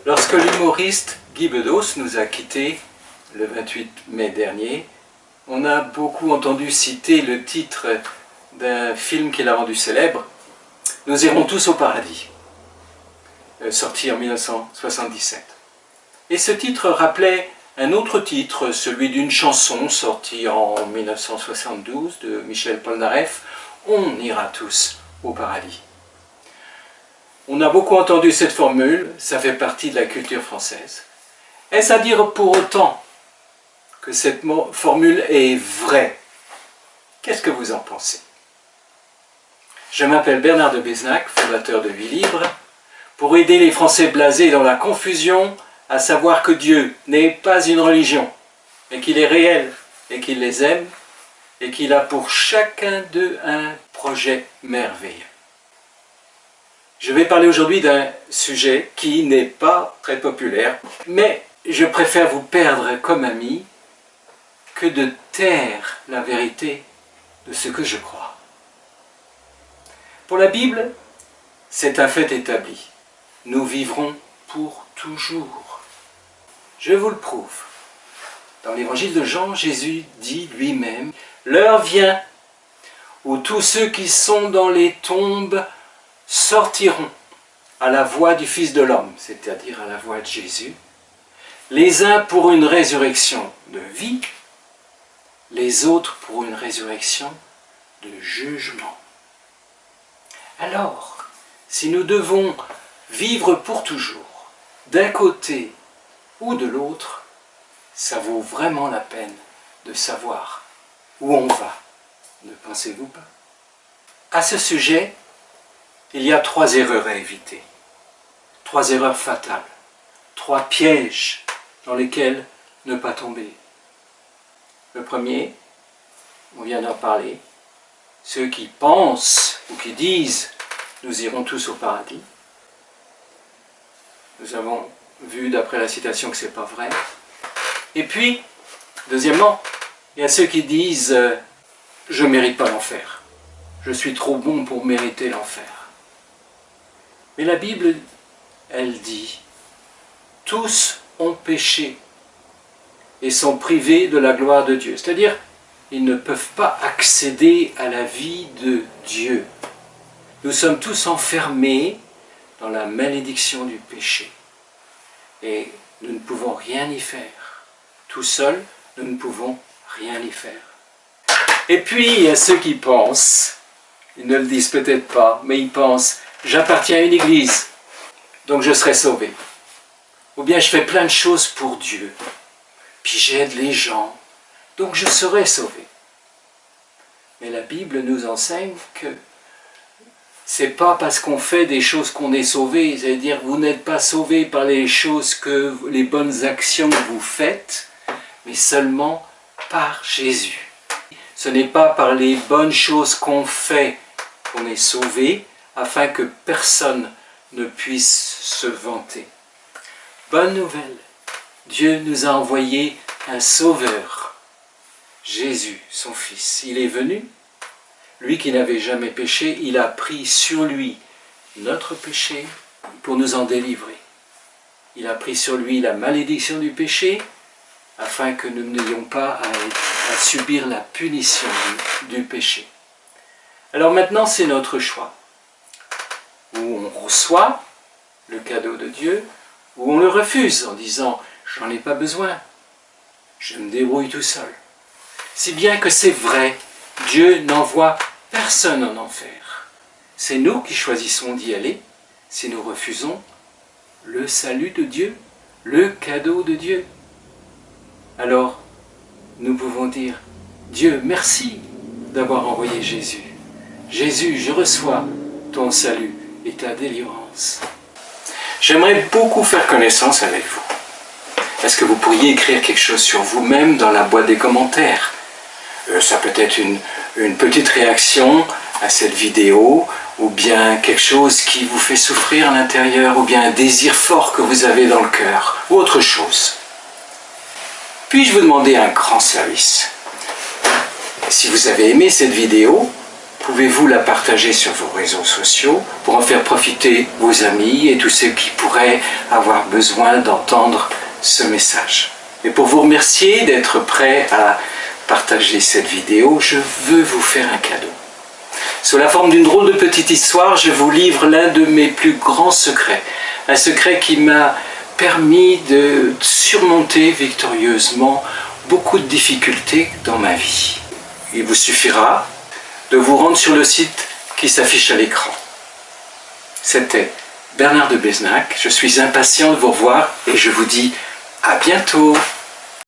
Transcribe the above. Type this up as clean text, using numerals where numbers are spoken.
Lorsque l'humoriste Guy Bedos nous a quittés le 28 mai dernier, on a beaucoup entendu citer le titre d'un film qu'il a rendu célèbre, « Nous irons tous au paradis », sorti en 1977. Et ce titre rappelait un autre titre, celui d'une chanson sortie en 1972 de Michel Polnareff, « On ira tous au paradis ». On a beaucoup entendu cette formule, ça fait partie de la culture française. Est-ce à dire pour autant que cette formule est vraie? Qu'est-ce que vous en pensez? Je m'appelle Bernard de Besnac, fondateur de Vie Libre, pour aider les Français blasés dans la confusion à savoir que Dieu n'est pas une religion, mais qu'il est réel et qu'il les aime et qu'il a pour chacun d'eux un projet merveilleux. Je vais parler aujourd'hui d'un sujet qui n'est pas très populaire, mais je préfère vous perdre comme ami que de taire la vérité de ce que je crois. Pour la Bible, c'est un fait établi. Nous vivrons pour toujours. Je vous le prouve. Dans l'évangile de Jean, Jésus dit lui-même « L'heure vient où tous ceux qui sont dans les tombes sortiront à la voix du Fils de l'homme, c'est-à-dire à la voix de Jésus, les uns pour une résurrection de vie, les autres pour une résurrection de jugement. » Alors, si nous devons vivre pour toujours, d'un côté ou de l'autre, ça vaut vraiment la peine de savoir où on va, ne pensez-vous pas? À ce sujet, il y a 3 erreurs à éviter, 3 erreurs fatales, 3 pièges dans lesquels ne pas tomber. Le premier, on vient d'en parler, ceux qui pensent ou qui disent « nous irons tous au paradis ». Nous avons vu d'après la citation que ce n'est pas vrai. Et puis, deuxièmement, il y a ceux qui disent « je ne mérite pas l'enfer, je suis trop bon pour mériter l'enfer ». Mais la Bible, elle dit « tous ont péché et sont privés de la gloire de Dieu ». C'est-à-dire, ils ne peuvent pas accéder à la vie de Dieu. Nous sommes tous enfermés dans la malédiction du péché. Et nous ne pouvons rien y faire. Tout seuls, nous ne pouvons rien y faire. Et puis, il y a ceux qui pensent, ils ne le disent peut-être pas, mais ils pensent « j'appartiens à une église, donc je serai sauvé ». Ou bien « je fais plein de choses pour Dieu, puis j'aide les gens, donc je serai sauvé ». Mais la Bible nous enseigne que c'est pas parce qu'on fait des choses qu'on est sauvé, c'est-à-dire vous n'êtes pas sauvé par les choses les bonnes actions que vous faites, mais seulement par Jésus. Ce n'est pas par les bonnes choses qu'on fait qu'on est sauvé, afin que personne ne puisse se vanter. Bonne nouvelle, Dieu nous a envoyé un sauveur, Jésus, son Fils. Il est venu, lui qui n'avait jamais péché, il a pris sur lui notre péché pour nous en délivrer. Il a pris sur lui la malédiction du péché, afin que nous n'ayons pas à subir la punition du péché. Alors maintenant, c'est notre choix, où on reçoit le cadeau de Dieu, ou on le refuse en disant « j'en ai pas besoin, je me débrouille tout seul ». Si bien que c'est vrai, Dieu n'envoie personne en enfer. C'est nous qui choisissons d'y aller si nous refusons le salut de Dieu, le cadeau de Dieu. Alors, nous pouvons dire « Dieu, merci d'avoir envoyé Jésus. Jésus, je reçois ton salut et ta délivrance. » J'aimerais beaucoup faire connaissance avec vous. Est-ce que vous pourriez écrire quelque chose sur vous-même dans la boîte des commentaires? Ça peut être une petite réaction à cette vidéo, ou bien quelque chose qui vous fait souffrir à l'intérieur, ou bien un désir fort que vous avez dans le cœur, ou autre chose. Puis-je vous demander un grand service? Si vous avez aimé cette vidéo, pouvez-vous la partager sur vos réseaux sociaux pour en faire profiter vos amis et tous ceux qui pourraient avoir besoin d'entendre ce message. Et pour vous remercier d'être prêts à partager cette vidéo, je veux vous faire un cadeau. Sous la forme d'une drôle de petite histoire, je vous livre l'un de mes plus grands secrets. Un secret qui m'a permis de surmonter victorieusement beaucoup de difficultés dans ma vie. Il vous suffira de vous rendre sur le site qui s'affiche à l'écran. C'était Bernard de Besnac. Je suis impatient de vous revoir et je vous dis à bientôt.